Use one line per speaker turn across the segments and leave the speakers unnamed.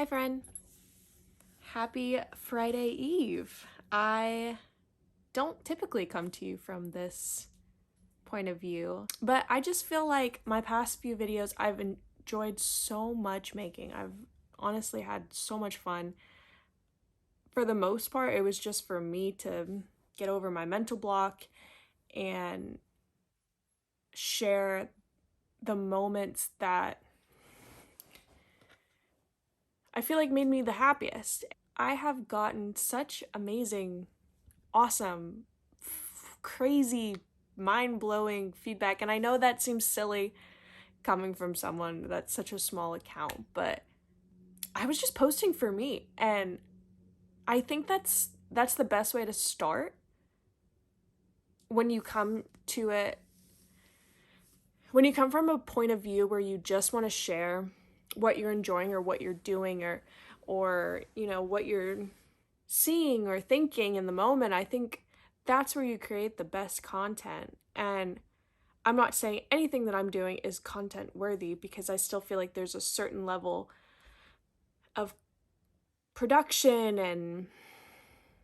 Hi friend. Happy Friday Eve. I don't typically come to you from this point of view, but I just feel like my past few videos I've enjoyed so much making. I've honestly had so much fun. For the most part, it was just for me to get over my mental block and share the moments that I feel like made me the happiest. I have gotten such amazing, awesome, crazy, mind-blowing feedback, and I know that seems silly coming from someone that's such a small account, but I was just posting for me, and I think that's the best way to start when you come to it. When you come from a point of view where you just want to share what you're enjoying or what you're doing or you know what you're seeing or thinking in the moment, I think that's where you create the best content. And I'm not saying anything that I'm doing is content worthy, because I still feel like there's a certain level of production and,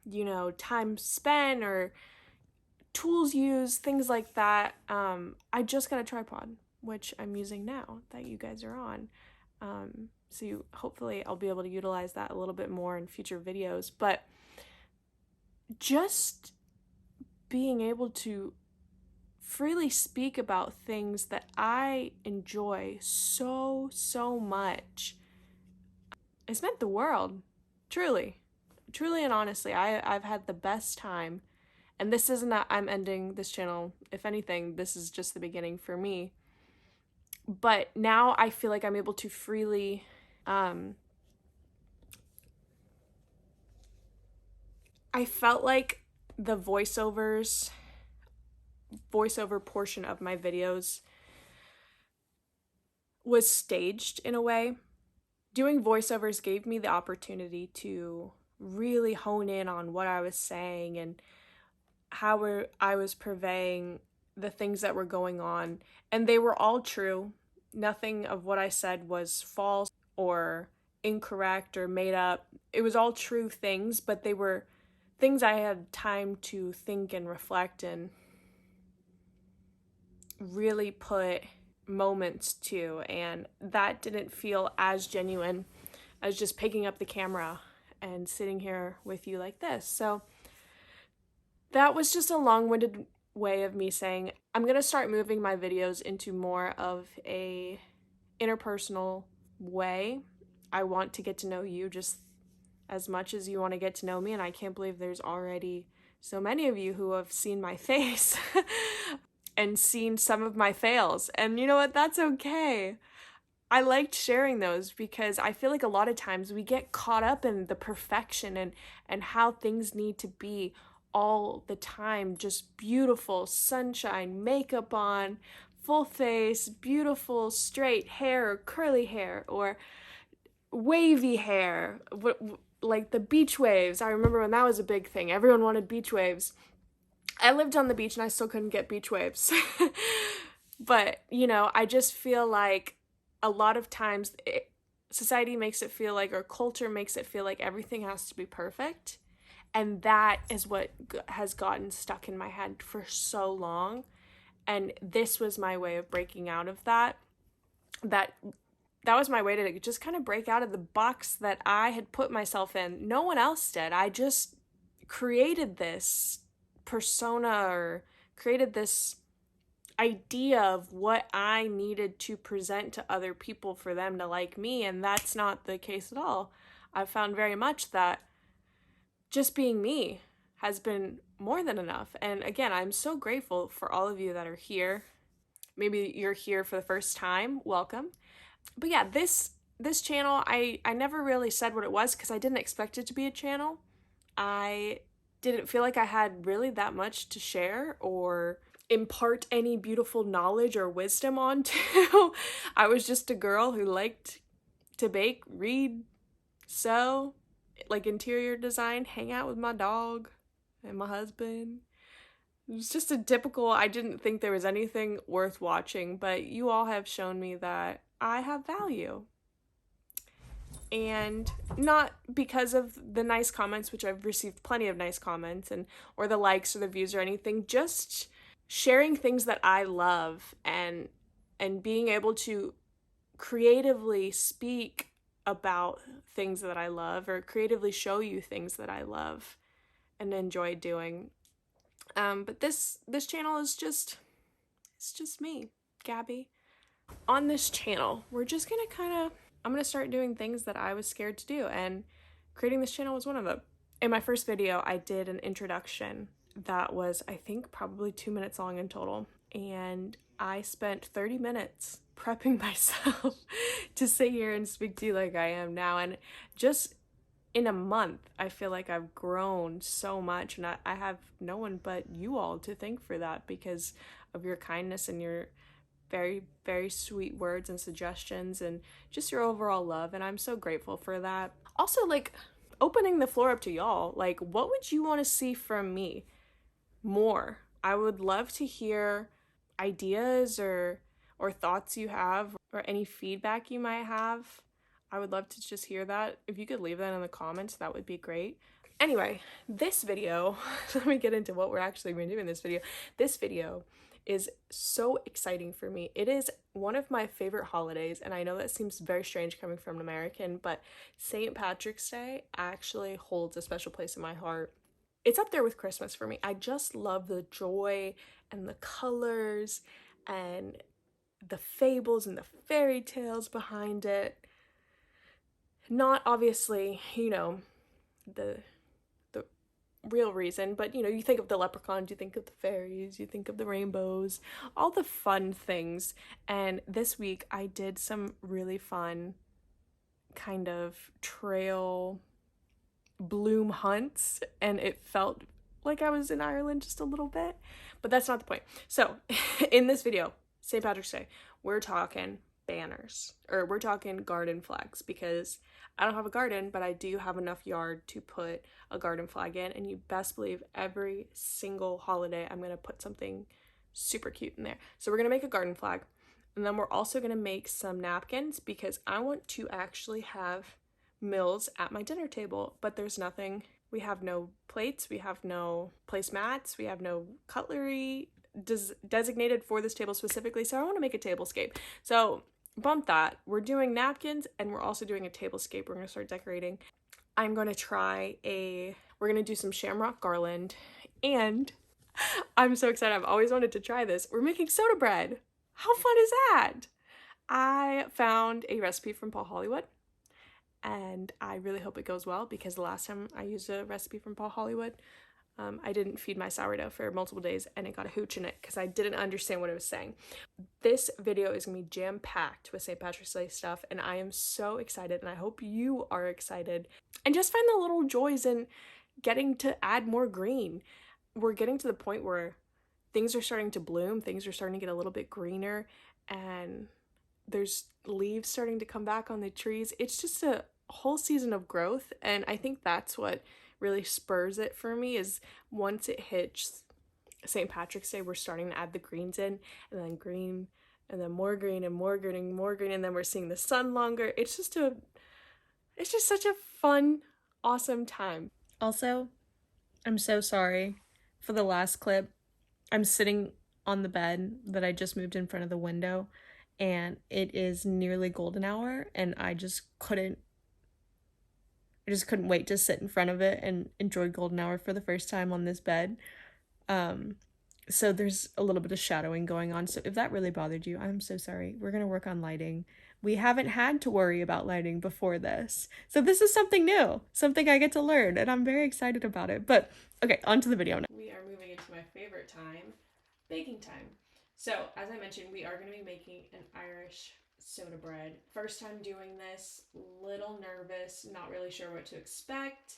you know, time spent or tools used, things like that. I just got a tripod, which I'm using now that you guys are on. So hopefully I'll be able to utilize that a little bit more in future videos. But just being able to freely speak about things that I enjoy so much, it's meant the world. Truly and honestly, I've had the best time. And this isn't that I'm ending this channel. If anything, this is just the beginning for me. But now I feel like I'm able to freely I felt like the voiceover portion of my videos was staged in a way. Doing voiceovers gave me the opportunity to really hone in on what I was saying and how I was purveying the things that were going on. And they were all true. Nothing of what I said was false or incorrect or made up. It was all true things, but they were things I had time to think and reflect and really put moments to, and that didn't feel as genuine as just picking up the camera and sitting here with you like this. So that was just a long-winded way of me saying I'm gonna start moving my videos into more of a interpersonal way. I want to get to know you just as much as you want to get to know me, and I can't believe there's already so many of you who have seen my face and seen some of my fails. And you know what? That's okay. I liked sharing those because I feel like a lot of times we get caught up in the perfection and how things need to be all the time. Just beautiful, sunshine, makeup on, full face, beautiful straight hair or curly hair or wavy hair, like the beach waves. I remember when that was a big thing. Everyone wanted beach waves. I lived on the beach and I still couldn't get beach waves. But, you know, I just feel like a lot of times society makes it feel like, or culture makes it feel like everything has to be perfect. And that is what has gotten stuck in my head for so long. And this was my way of breaking out of that. That was my way to just kind of break out of the box that I had put myself in. No one else did. I just created this persona or created this idea of what I needed to present to other people for them to like me, and that's not the case at all. I've found very much that just being me has been more than enough. And again, I'm so grateful for all of you that are here. Maybe you're here for the first time. Welcome. But yeah, this channel, I never really said what it was because I didn't expect it to be a channel. I didn't feel like I had really that much to share or impart any beautiful knowledge or wisdom onto. I was just a girl who liked to bake, read, sew, like interior design, hang out with my dog and my husband. It was just a typical, I didn't think there was anything worth watching, but you all have shown me that I have value. And not because of the nice comments, which I've received plenty of nice comments, and or the likes or the views or anything, just sharing things that I love, and being able to creatively speak about things that I love, or creatively show you things that I love and enjoy doing. But this channel is just, it's just me, Gabby. On this channel, we're just gonna I'm gonna start doing things that I was scared to do, and creating this channel was one of them. In my first video, I did an introduction that was, I think, probably 2 minutes long in total, and I spent 30 minutes prepping myself to sit here and speak to you like I am now. And just in a month, I feel like I've grown so much, and I have no one but you all to thank for that, because of your kindness and your very, very sweet words and suggestions, and just your overall love. And I'm so grateful for that. Also, like, opening the floor up to y'all, like, what would you want to see from me more? I would love to hear ideas or thoughts you have, or any feedback you might have. I would love to just hear that. If you could leave that in the comments, that would be great. Anyway, this video, let me get into what we're actually going to do in this video. This video is so exciting for me. It is one of my favorite holidays, and I know that seems very strange coming from an American, but St. Patrick's Day actually holds a special place in my heart. It's up there with Christmas for me. I just love the joy and the colors and the fables and the fairy tales behind it. Not obviously, you know, the real reason, but you know, you think of the leprechauns, you think of the fairies, you think of the rainbows, all the fun things. And this week I did some really fun kind of trail bloom hunts, and it felt like I was in Ireland just a little bit, but that's not the point. So in this video, St. Patrick's Day, we're talking banners, or we're talking garden flags, because I don't have a garden, but I do have enough yard to put a garden flag in, and you best believe every single holiday I'm going to put something super cute in there. So we're going to make a garden flag, and then we're also going to make some napkins, because I want to actually have meals at my dinner table, but there's nothing. We have no plates, we have no placemats, we have no cutlery designated for this table specifically, so I want to make a tablescape. So bump that. We're doing napkins, and we're also doing a tablescape. We're going to start decorating. I'm going to we're going to do some shamrock garland, and I'm so excited. I've always wanted to try this. We're making soda bread. How fun is that? I found a recipe from Paul Hollywood, and I really hope it goes well, because the last time I used a recipe from Paul Hollywood, I didn't feed my sourdough for multiple days, and it got a hooch in it because I didn't understand what it was saying. This video is going to be jam-packed with St. Patrick's Day stuff, and I am so excited, and I hope you are excited. And just find the little joys in getting to add more green. We're getting to the point where things are starting to bloom, things are starting to get a little bit greener, and there's leaves starting to come back on the trees. It's just a whole season of growth, and I think that's what really spurs it for me, is once it hits St. Patrick's Day, we're starting to add the greens in, and then green, and then more green, and more green, and more green, and then we're seeing the sun longer. It's just such a fun, awesome time. Also, I'm so sorry for the last clip. I'm sitting on the bed that I just moved in front of the window, and it is nearly golden hour, and I just couldn't wait to sit in front of it and enjoy golden hour for the first time on this bed. So there's a little bit of shadowing going on. So if that really bothered you, I'm so sorry. We're going to work on lighting. We haven't had to worry about lighting before this. So this is something new, something I get to learn, and I'm very excited about it. But okay, on to the video now. We are moving into my favorite time, baking time. So as I mentioned, we are going to be making an Irish soda bread. First time doing this, little nervous, not really sure what to expect.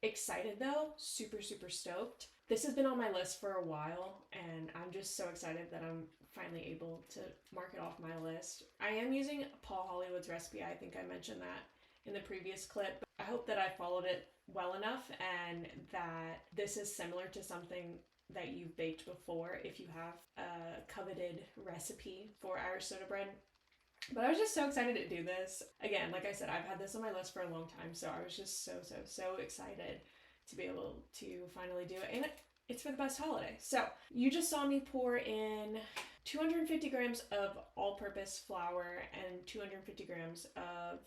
Excited though, super, super stoked. This has been on my list for a while, and I'm just so excited that I'm finally able to mark it off my list. I am using Paul Hollywood's recipe. I think I mentioned that in the previous clip. But I hope that I followed it well enough, and that this is similar to something that you've baked before if you have a coveted recipe for Irish soda bread. But I was just so excited to do this. Again, like I said, I've had this on my list for a long time, so I was just so excited to be able to finally do it. And it's for the best holiday. So you just saw me pour in 250 grams of all-purpose flour and 250 grams of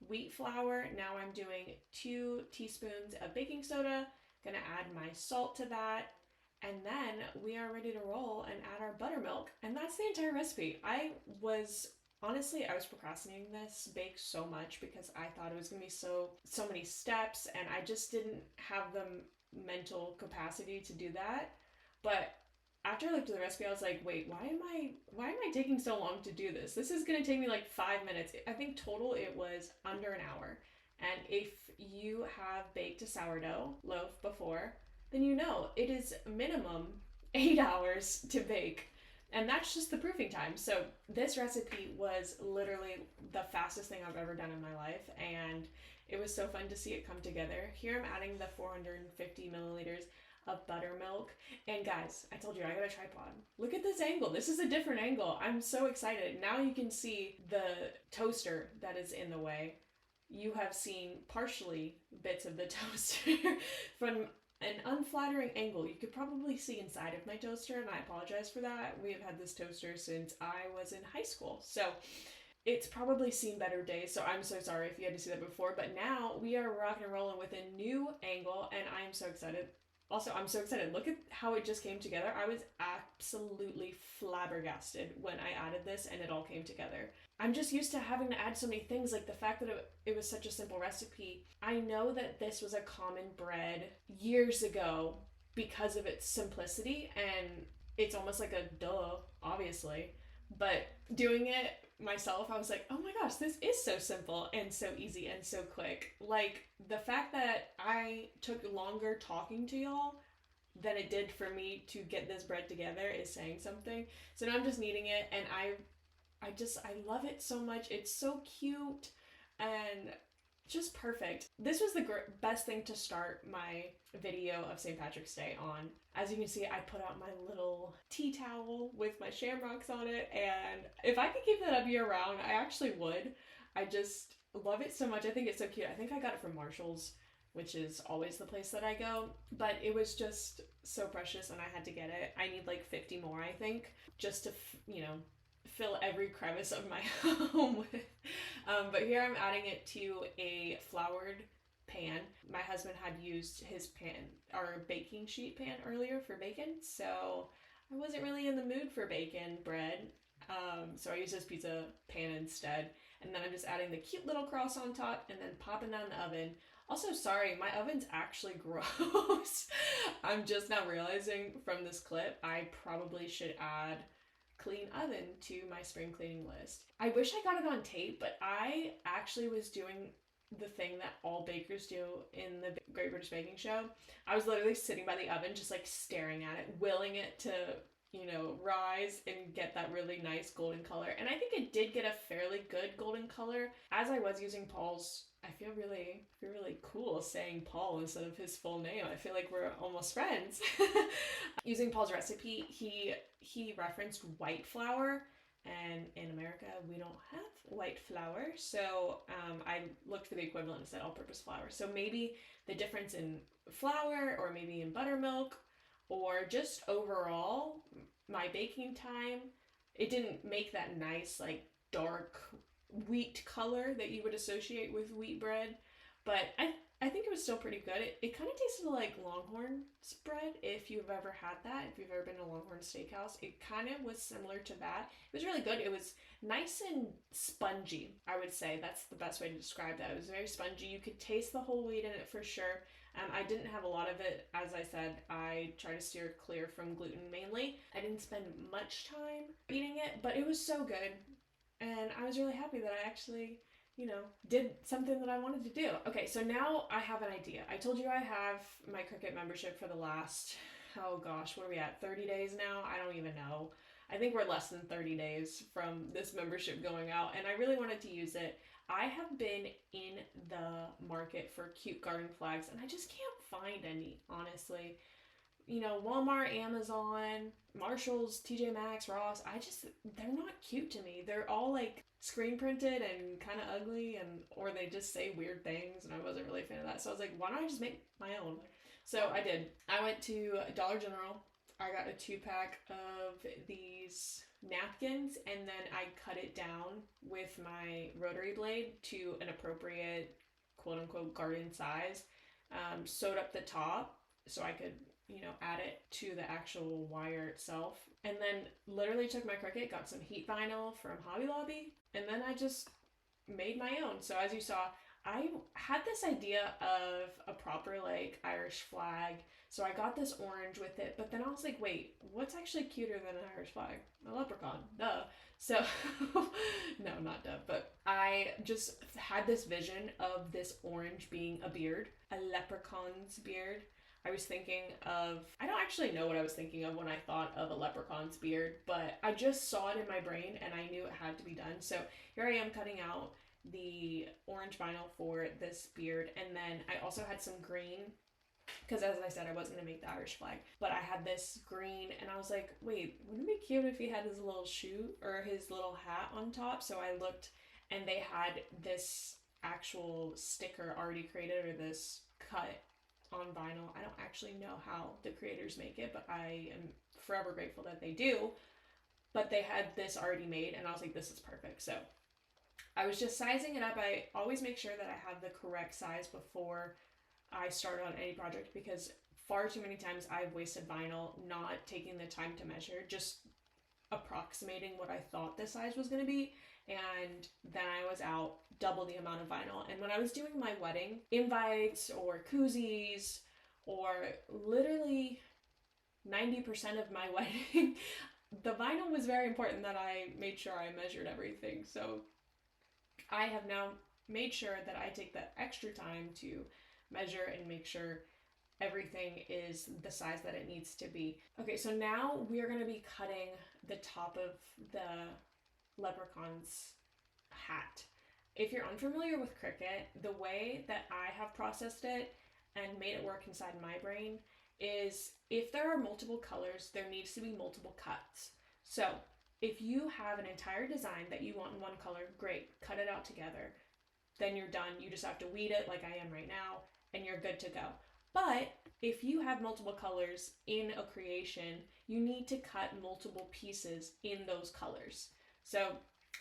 wheat flour. Now I'm doing 2 teaspoons of baking soda. Gonna add my salt to that. And then we are ready to roll and add our buttermilk. And that's the entire recipe. Honestly, I was procrastinating this bake so much because I thought it was gonna be so many steps, and I just didn't have the mental capacity to do that. But after I looked at the recipe, I was like, wait, why am I taking so long to do this? This is gonna take me like 5 minutes. I think total it was under an hour. And if you have baked a sourdough loaf before, then you know it is minimum 8 hours to bake. And that's just the proofing time. So this recipe was literally the fastest thing I've ever done in my life, and it was so fun to see it come together. Here I'm adding the 450 milliliters of buttermilk. And guys, I told you I got a tripod. Look at this angle. This is a different angle. I'm so excited. Now you can see the toaster that is in the way. You have seen partially bits of the toaster from an unflattering angle. You could probably see inside of my toaster, and I apologize for that. We have had this toaster since I was in high school, so it's probably seen better days, so I'm so sorry if you had to see that before, but now we are rocking and rolling with a new angle, and I am so excited. Also, I'm so excited. Look at how it just came together. I was absolutely flabbergasted when I added this and it all came together. I'm just used to having to add so many things, like the fact that it was such a simple recipe. I know that this was a common bread years ago because of its simplicity, and it's almost like a duh, obviously. But doing it myself, I was like, oh my gosh, this is so simple and so easy and so quick. Like, the fact that I took longer talking to y'all than it did for me to get this bread together is saying something. So now I'm just kneading it, and I love it so much. It's so cute and just perfect. This was the best thing to start my video of St. Patrick's Day on. As you can see, I put out my little tea towel with my shamrocks on it, and if I could keep that up year round, I actually would. I just love it so much. I think it's so cute. I think I got it from Marshall's, which is always the place that I go, but it was just so precious and I had to get it. I need like 50 more, I think, just to, fill every crevice of my home with. But here I'm adding it to a floured pan. My husband had used his pan, our baking sheet pan, earlier for bacon, so I wasn't really in the mood for bacon bread. So I used his pizza pan instead. And then I'm just adding the cute little cross on top and then popping that in the oven. Also, sorry, my oven's actually gross. I'm just now realizing from this clip, I probably should add clean oven to my spring cleaning list. I wish I got it on tape, but I actually was doing the thing that all bakers do in the Great British Baking Show. I was literally sitting by the oven just like staring at it, willing it to rise and get that really nice golden color. And I think it did get a fairly good golden color. As I was using Paul's, I feel really cool saying Paul instead of his full name. I feel like we're almost friends. Using Paul's recipe, he referenced white flour, and in America we don't have white flour, so I looked for the equivalent and said all-purpose flour. So maybe the difference in flour, or maybe in buttermilk, or just overall my baking time, it didn't make that nice like dark wheat color that you would associate with wheat bread, but I think it was still pretty good. It kind of tasted like Longhorn's bread, if you've ever had that, if you've ever been to Longhorn Steakhouse. It kind of was similar to that. It was really good. It was nice and spongy, I would say. That's the best way to describe that. It was very spongy. You could taste the whole wheat in it for sure. I didn't have a lot of it. As I said, I try to steer clear from gluten mainly. I didn't spend much time eating it, but it was so good. And I was really happy that I actually, did something that I wanted to do. Okay, so now I have an idea. I told you I have my Cricut membership for the last, oh gosh, what are we at, 30 days now? I don't even know. I think we're less than 30 days from this membership going out, and I really wanted to use it. I have been in the market for cute garden flags, and I just can't find any, honestly. Walmart, Amazon, Marshall's, TJ Maxx, Ross, they're not cute to me. They're all like screen printed and kind of ugly, and or they just say weird things, and I wasn't really a fan of that. So I was like, why don't I just make my own? So I did. I went to Dollar General. I got a 2-pack of these napkins, and then I cut it down with my rotary blade to an appropriate quote unquote garden size. Sewed up the top so I could, add it to the actual wire itself. And then literally took my Cricut, got some heat vinyl from Hobby Lobby, and then I just made my own. So as you saw, I had this idea of a proper like Irish flag. So I got this orange with it, but then I was like, wait, what's actually cuter than an Irish flag? A leprechaun, duh. So, no, not duh, but I just had this vision of this orange being a beard, a leprechaun's beard. I was thinking of, I don't actually know what I was thinking of when I thought of a leprechaun's beard, but I just saw it in my brain and I knew it had to be done. So here I am cutting out the orange vinyl for this beard, and then I also had some green, because as I said, I wasn't going to make the Irish flag, but I had this green, and I was like, wait, wouldn't it be cute if he had his little shoe or his little hat on top? So I looked, and they had this actual sticker already created, or this cut on vinyl. I don't actually know how the creators make it, but I am forever grateful that they do. But they had this already made, and I was like, this is perfect. So I was just sizing it up. I always make sure that I have the correct size before I start on any project, because far too many times I've wasted vinyl not taking the time to measure, just approximating what I thought the size was going to be, and then I was out double the amount of vinyl. And when I was doing my wedding invites or koozies, or literally 90% of my wedding, the vinyl was very important that I made sure I measured everything. So I have now made sure that I take the extra time to measure and make sure everything is the size that it needs to be. Okay, so now we are going to be cutting the top of the leprechaun's hat. If you're unfamiliar with Cricut, the way that I have processed it and made it work inside my brain is, if there are multiple colors, there needs to be multiple cuts. So if you have an entire design that you want in one color, great, cut it out together. Then you're done. You just have to weed it like I am right now, and you're good to go. But if you have multiple colors in a creation, you need to cut multiple pieces in those colors. So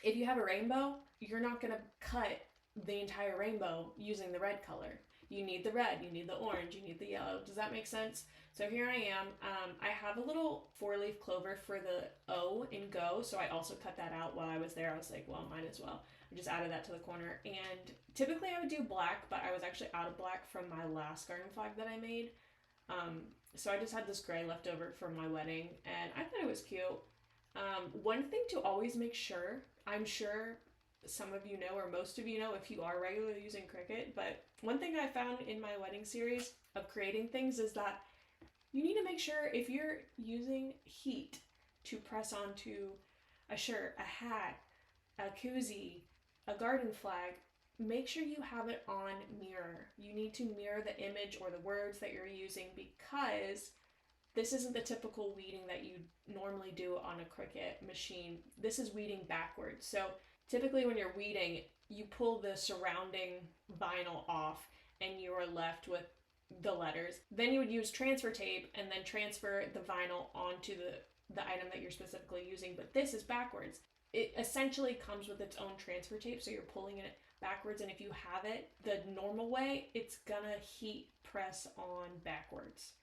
if you have a rainbow, you're not going to cut the entire rainbow using the red color. You need the red, you need the orange, you need the yellow. Does that make sense? So here I am. I have a little 4-leaf clover for the O in go, so I also cut that out while I was there. I was like, well, might as well. I just added that to the corner. And typically I would do black, but I was actually out of black from my last garden flag that I made. So I just had this gray left over from my wedding, and I thought it was cute. One thing to always make sure, I'm sure some of you know, or most of you know if you are regularly using Cricut, but one thing I found in my wedding series of creating things is that you need to make sure, if you're using heat to press onto a shirt, a hat, a koozie, a garden flag, make sure you have it on mirror. You need to mirror the image or the words that you're using, because this isn't the typical weeding that you normally do on a Cricut machine. This is weeding backwards. So typically when you're weeding, you pull the surrounding vinyl off and you are left with the letters. Then you would use transfer tape and then transfer the vinyl onto the item that you're specifically using. But this is backwards. It essentially comes with its own transfer tape, so you're pulling it backwards, and if you have it the normal way, it's gonna heat press on backwards.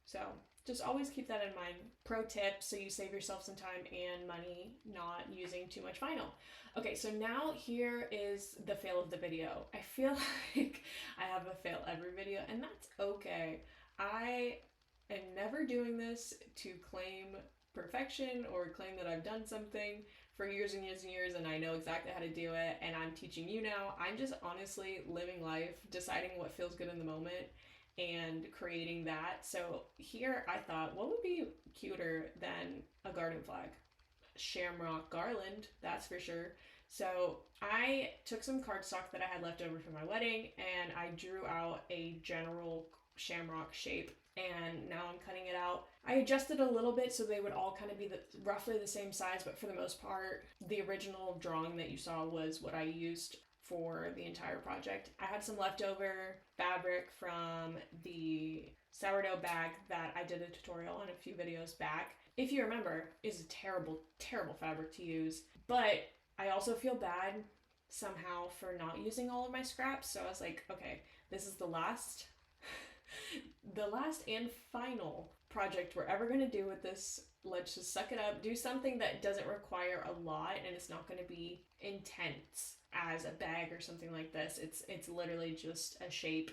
So just always keep that in mind. Pro tip, so you save yourself some time and money not using too much vinyl. Okay, so now here is the fail of the video. I feel like I have a fail every video, and that's okay. I am never doing this to claim perfection or claim that I've done something for years and years and years and I know exactly how to do it and I'm teaching you now. I'm just honestly living life, deciding what feels good in the moment and creating that. So here I thought, what would be cuter than a garden flag? Shamrock garland, that's for sure. So I took some cardstock that I had left over from my wedding and I drew out a general shamrock shape. And now I'm cutting it out. I adjusted a little bit so they would all kind of be roughly the same size, but for the most part, the original drawing that you saw was what I used for the entire project. I had some leftover fabric from the sourdough bag that I did a tutorial on a few videos back. If you remember, is a terrible, terrible fabric to use, but I also feel bad somehow for not using all of my scraps, so I was like, okay, this is the last and final project we're ever going to do with this. Let's just suck it up, do something that doesn't require a lot and it's not going to be intense as a bag or something like this. It's literally just a shape,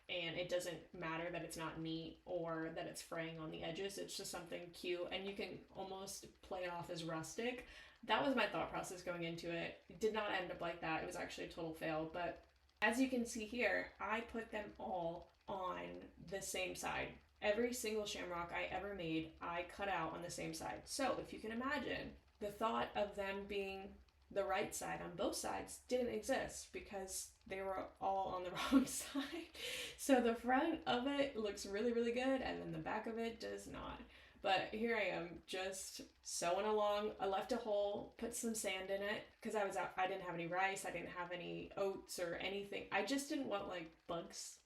and it doesn't matter that it's not neat or that it's fraying on the edges. It's just something cute, and you can almost play it off as rustic. That was my thought process going into it. It did not end up like that. It was actually a total fail, but as you can see here, I put them all on the same side. Every single shamrock I ever made, I cut out on the same side. So if you can imagine, the thought of them being the right side on both sides didn't exist because they were all on the wrong side. So the front of it looks really, really good, and then the back of it does not. But here I am just sewing along. I left a hole, put some sand in it because I didn't have any rice, I didn't have any oats or anything. I just didn't want like bugs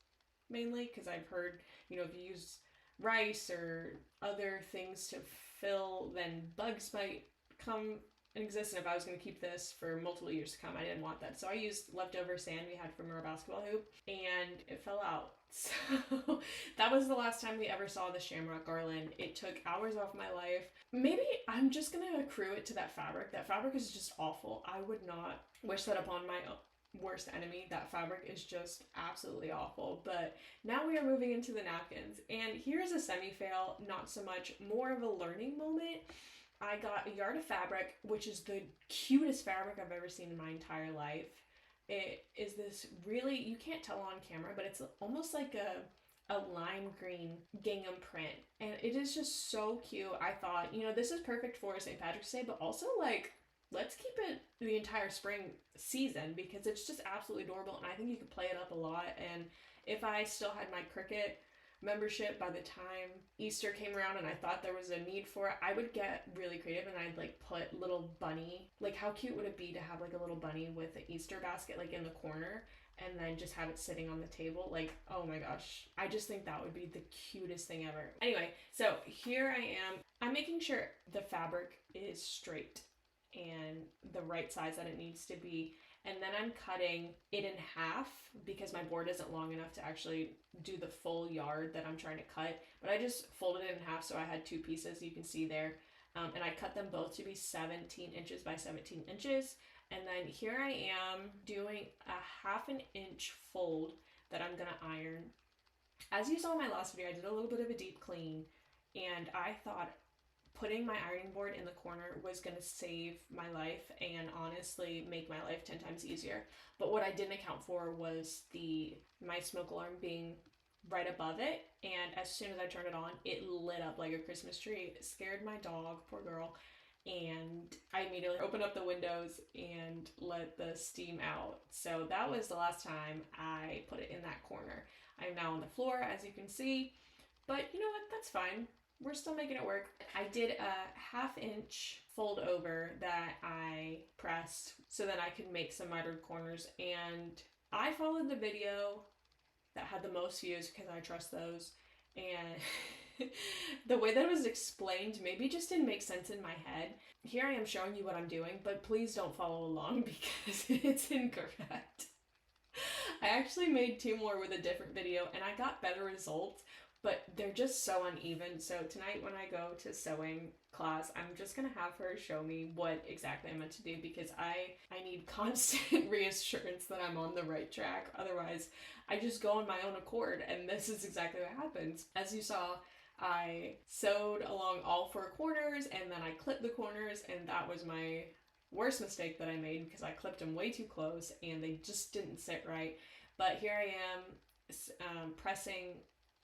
mainly, because I've heard, if you use rice or other things to fill, then bugs might come and exist. And if I was going to keep this for multiple years to come, I didn't want that. So I used leftover sand we had from our basketball hoop, and it fell out. So that was the last time we ever saw the shamrock garland. It took hours off my life. Maybe I'm just going to accrue it to that fabric. That fabric is just awful. I would not wish that upon my worst enemy. That fabric is just absolutely awful. But now we are moving into the napkins, and here's a semi-fail, not so much, more of a learning moment. I got a yard of fabric, which is the cutest fabric I've ever seen in my entire life. It is this really, you can't tell on camera, but it's almost like a lime green gingham print, and it is just so cute. I thought, this is perfect for St. Patrick's Day, but also like, let's keep it the entire spring season because it's just absolutely adorable, and I think you could play it up a lot. And if I still had my Cricut membership by the time Easter came around and I thought there was a need for it, I would get really creative and I'd like put little bunny, like how cute would it be to have like a little bunny with an Easter basket like in the corner and then just have it sitting on the table. Like, oh my gosh, I just think that would be the cutest thing ever. Anyway, so here I am. I'm making sure the fabric is straight and the right size that it needs to be. And then I'm cutting it in half because my board isn't long enough to actually do the full yard that I'm trying to cut. But I just folded it in half so I had two pieces, you can see there. And I cut them both to be 17 inches by 17 inches. And then here I am doing a 1/2 inch fold that I'm gonna iron. As you saw in my last video, I did a little bit of a deep clean, and I thought putting my ironing board in the corner was going to save my life and honestly make my life 10 times easier. But what I didn't account for was my smoke alarm being right above it, and as soon as I turned it on, it lit up like a Christmas tree. It scared my dog, poor girl, and I immediately opened up the windows and let the steam out. So that was the last time I put it in that corner. I'm now on the floor, as you can see, but you know what, that's fine. We're still making it work. I did a 1/2 inch fold over that I pressed so that I could make some mitered corners, and I followed the video that had the most views because I trust those, and the way that it was explained maybe just didn't make sense in my head. Here I am showing you what I'm doing, but please don't follow along because it's incorrect. I actually made 2 more with a different video and I got better results, but they're just so uneven. So tonight when I go to sewing class, I'm just gonna have her show me what exactly I'm meant to do because I need constant reassurance that I'm on the right track. Otherwise, I just go on my own accord, and this is exactly what happens. As you saw, I sewed along all 4 corners and then I clipped the corners, and that was my worst mistake that I made because I clipped them way too close and they just didn't sit right. But here I am pressing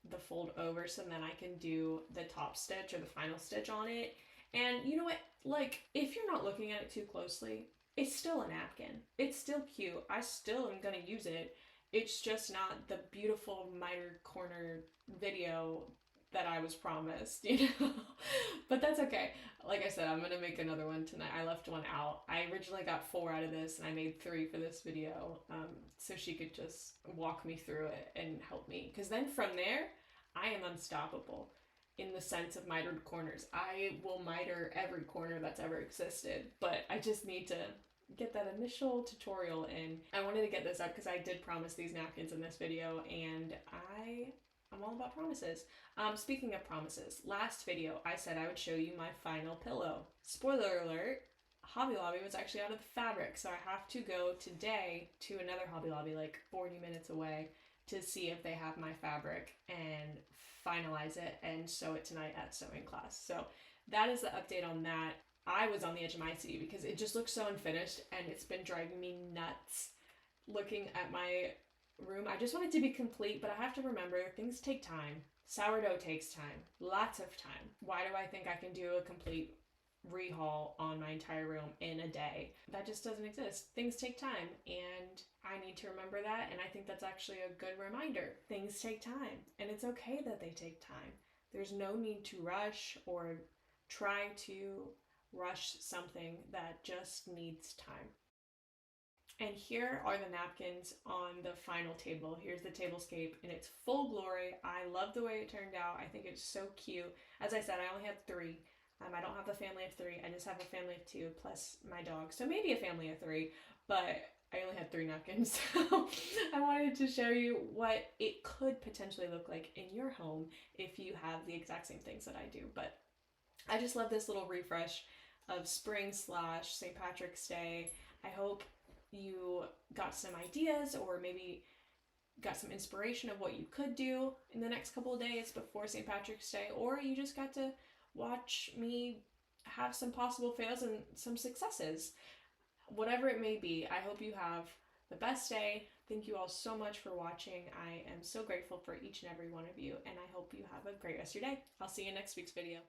the fold over so then I can do the top stitch or the final stitch on it. And you know what, like, if you're not looking at it too closely, it's still a napkin. It's still cute. I still am gonna use it. it's just not the beautiful mitered corner video that I was promised, you know? But that's okay. Like I said, I'm gonna make another one tonight. I left one out. I originally got 4 out of this and I made 3 for this video, so she could just walk me through it and help me. Because then from there, I am unstoppable in the sense of mitered corners. I will miter every corner that's ever existed, but I just need to get that initial tutorial in. I wanted to get this up because I did promise these napkins in this video, and I'm all about promises. Speaking of promises, last video I said I would show you my final pillow. Spoiler alert, Hobby Lobby was actually out of the fabric, so I have to go today to another Hobby Lobby like 40 minutes away to see if they have my fabric and finalize it and sew it tonight at sewing class. So that is the update on that. I was on the edge of my seat because it just looks so unfinished and it's been driving me nuts looking at my room. I just want it to be complete, but I have to remember things take time. Sourdough takes time, lots of time. Why do I think I can do a complete rehaul on my entire room in a day? That just doesn't exist. Things take time, and I need to remember that, and I think that's actually a good reminder. Things take time, and it's okay that they take time. There's no need to rush or try to rush something that just needs time. And here are the napkins on the final table. Here's the tablescape in its full glory. I love the way it turned out. I think it's so cute. As I said, I only have 3. I don't have a family of 3. I just have a family of 2 plus my dog. So maybe a family of 3, but I only had 3 napkins. So I wanted to show you what it could potentially look like in your home if you have the exact same things that I do. But I just love this little refresh of spring / St. Patrick's Day. I hope you got some ideas or maybe got some inspiration of what you could do in the next couple of days before St. Patrick's Day, or you just got to watch me have some possible fails and some successes. Whatever it may be, I hope you have the best day. Thank you all so much for watching. I am so grateful for each and every one of you, and I hope you have a great rest of your day. I'll see you in next week's video.